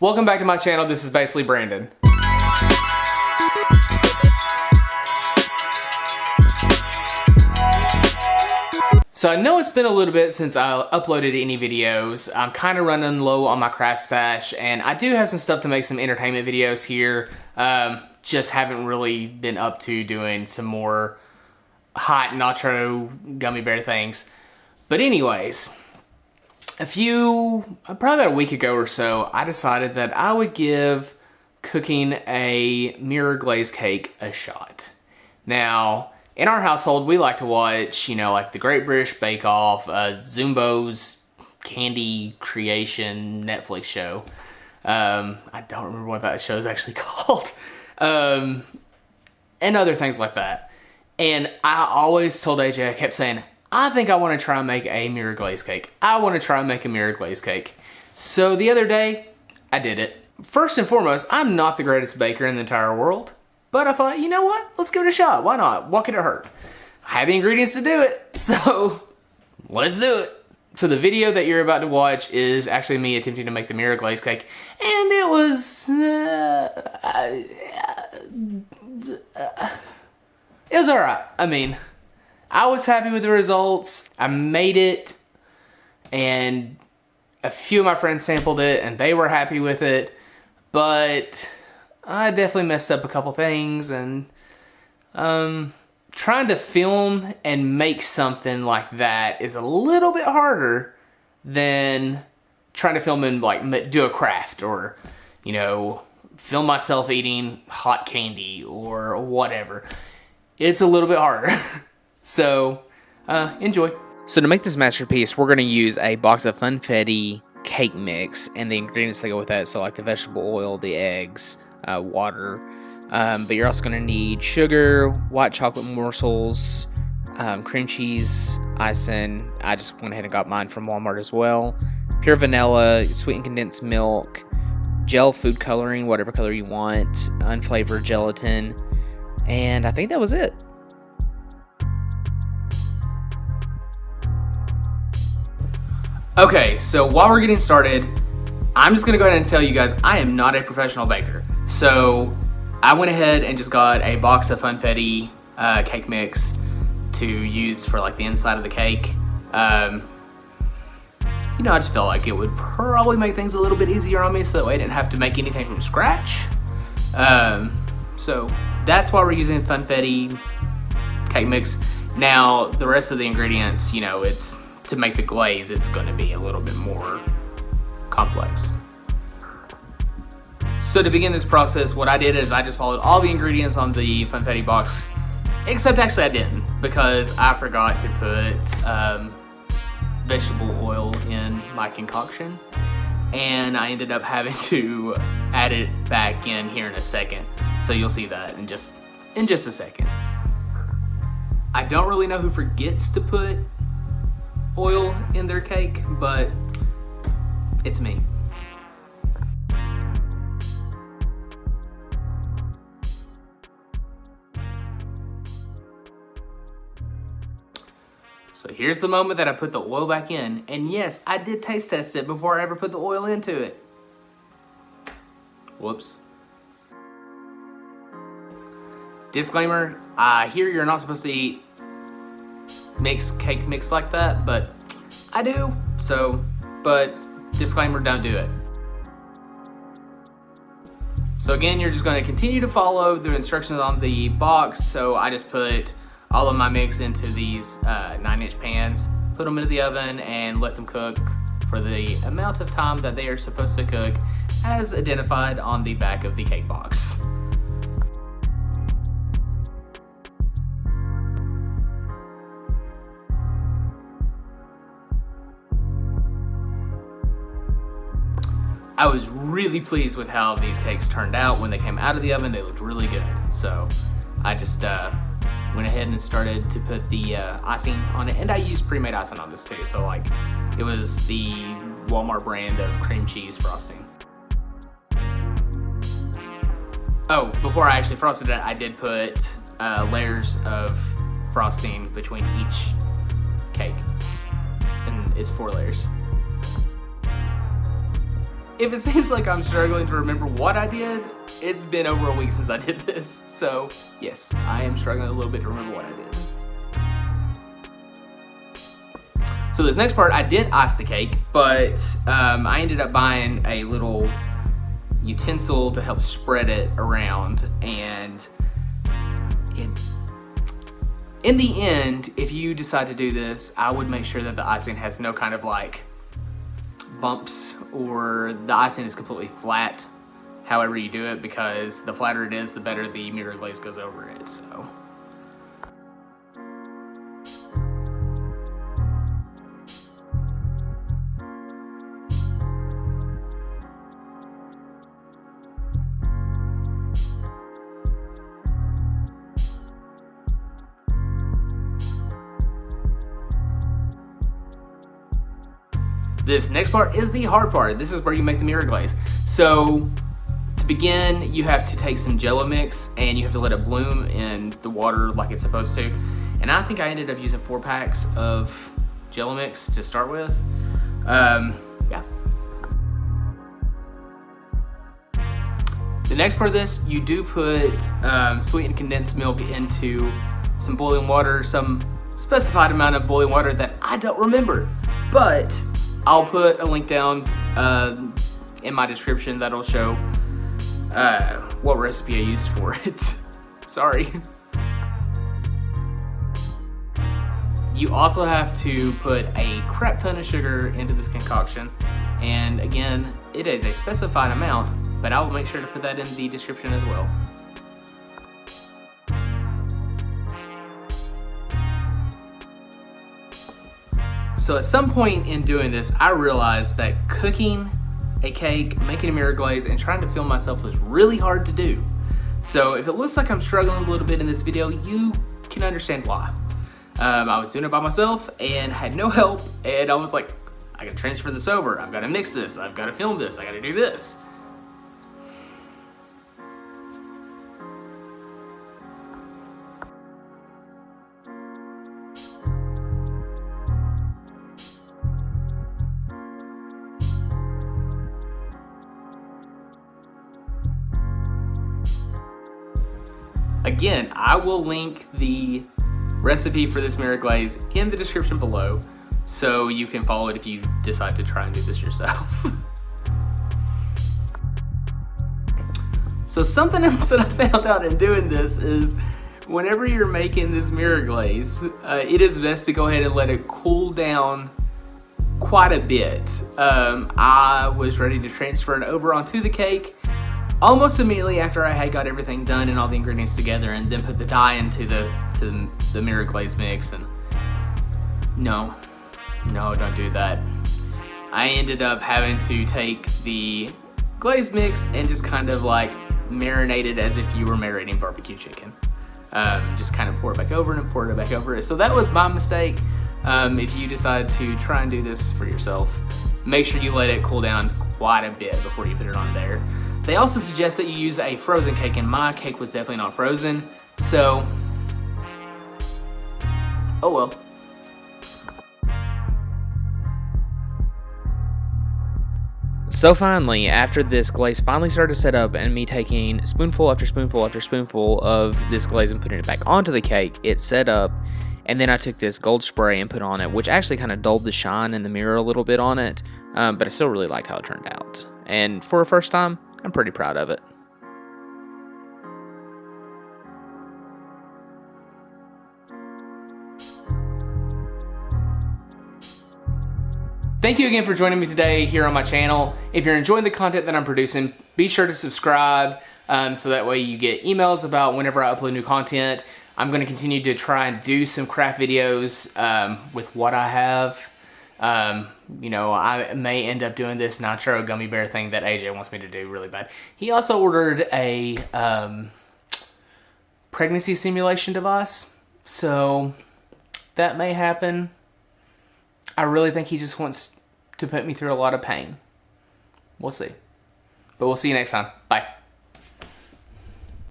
Welcome back to my channel. This is basically Brandon. So I know it's been a little bit since I uploaded any videos. I'm kind of running low on my craft stash, and I do have some stuff to make some entertainment videos here. Just haven't really been up to doing some more hot nacho gummy bear things. But anyways, probably about a week ago or so, I decided that I would give cooking a mirror glaze cake a shot. Now, in our household, we like to watch, like the Great British Bake Off, Zumbo's candy creation Netflix show. I don't remember what that show is actually called. And other things like that. And I always told AJ, I kept saying, I think I want to try and make a mirror glaze cake. I want to try and make a mirror glaze cake. So the other day, I did it. First and foremost, I'm not the greatest baker in the entire world. But I thought, you know what? Let's give it a shot. Why not? What could it hurt? I have the ingredients to do it. So, let's do it. So the video that you're about to watch is actually me attempting to make the mirror glaze cake. And it was... it was alright. I mean, I was happy with the results. I made it. And a few of my friends sampled it. And they were happy with it. But I definitely messed up a couple things, and trying to film and make something like that is a little bit harder than trying to film and like do a craft or, film myself eating hot candy or whatever. It's a little bit harder. So, enjoy. So to make this masterpiece, we're going to use a box of Funfetti cake mix and the ingredients that go with that. So like the vegetable oil, the eggs, water, but you're also going to need sugar, white chocolate morsels, cream cheese, icing. I just went ahead and got mine from Walmart as well. Pure vanilla, sweetened condensed milk, gel food coloring, whatever color you want, unflavored gelatin, and I think that was it. Okay, so while we're getting started, I'm just going to go ahead and tell you guys I am not a professional baker. So I went ahead and just got a box of Funfetti cake mix to use for like the inside of the cake. I just felt like it would probably make things a little bit easier on me so that way I didn't have to make anything from scratch. So that's why we're using Funfetti cake mix. Now the rest of the ingredients, it's to make the glaze, it's going to be a little bit more complex. So to begin this process, what I did is I just followed all the ingredients on the Funfetti box, except actually I didn't, because I forgot to put vegetable oil in my concoction, and I ended up having to add it back in here in a second. So you'll see that in just a second. I don't really know who forgets to put oil in their cake, but it's me. So here's the moment that I put the oil back in, and yes, I did taste test it before I ever put the oil into it. Whoops. Disclaimer, I hear you're not supposed to eat cake mix like that, but I do, but disclaimer, don't do it. So again, you're just going to continue to follow the instructions on the box. So I just put all of my mix into these 9-inch pans, put them into the oven, and let them cook for the amount of time that they are supposed to cook as identified on the back of the cake box. I was really pleased with how these cakes turned out. When they came out of the oven, they looked really good. So I just went ahead and started to put the icing on it. And I used pre-made icing on this too. So like, it was the Walmart brand of cream cheese frosting. Oh, before I actually frosted it, I did put layers of frosting between each cake. And it's 4 layers. if it seems like I'm struggling to remember what I did, it's been over a week since I did this. So yes, I am struggling a little bit to remember what I did. So this next part, I did ice the cake, but I ended up buying a little utensil to help spread it around, and in the end, if you decide to do this, I would make sure that the icing has no kind of like bumps, or the icing is completely flat, however you do it, because the flatter it is, the better the mirror glaze goes over it. So this next part is the hard part. This is where you make the mirror glaze. So to begin, you have to take some Jello mix and you have to let it bloom in the water like it's supposed to. And I think I ended up using 4 packs of Jello mix to start with. Yeah. The next part of this, you do put sweetened condensed milk into some boiling water, some specified amount of boiling water that I don't remember, but I'll put a link down in my description that'll show what recipe I used for it. Sorry. You also have to put a crap ton of sugar into this concoction, and again, it is a specified amount, but I will make sure to put that in the description as well. So at some point in doing this, I realized that cooking a cake, making a mirror glaze, and trying to film myself was really hard to do. So if it looks like I'm struggling a little bit in this video, you can understand why. I was doing it by myself and had no help, and I was like, I gotta transfer this over, I've gotta mix this, I've gotta film this, I gotta do this. Again, I will link the recipe for this mirror glaze in the description below, so you can follow it if you decide to try and do this yourself. So something else that I found out in doing this is whenever you're making this mirror glaze, it is best to go ahead and let it cool down quite a bit. I was ready to transfer it over onto the cake almost immediately after I had got everything done and all the ingredients together, and then put the dye into the mirror glaze mix, and no, don't do that. I ended up having to take the glaze mix and just kind of like marinate it as if you were marinating barbecue chicken. Just kind of pour it back over and pour it back over it. So that was my mistake. If you decide to try and do this for yourself, make sure you let it cool down quite a bit before you put it on there. They also suggest that you use a frozen cake, and my cake was definitely not frozen, so oh well. So finally, after this glaze finally started to set up and me taking spoonful after spoonful after spoonful of this glaze and putting it back onto the cake, it set up, and then I took this gold spray and put on it, which actually kind of dulled the shine in the mirror a little bit on it, but I still really liked how it turned out. And for a first time, I'm pretty proud of it. Thank you again for joining me today here on my channel. If you're enjoying the content that I'm producing, be sure to subscribe so that way you get emails about whenever I upload new content. I'm going to continue to try and do some craft videos with what I have. You know, I may end up doing this nitro gummy bear thing that AJ wants me to do really bad. He also ordered a pregnancy simulation device, so that may happen. I really think he just wants to put me through a lot of pain. We'll see. But we'll see you next time. Bye.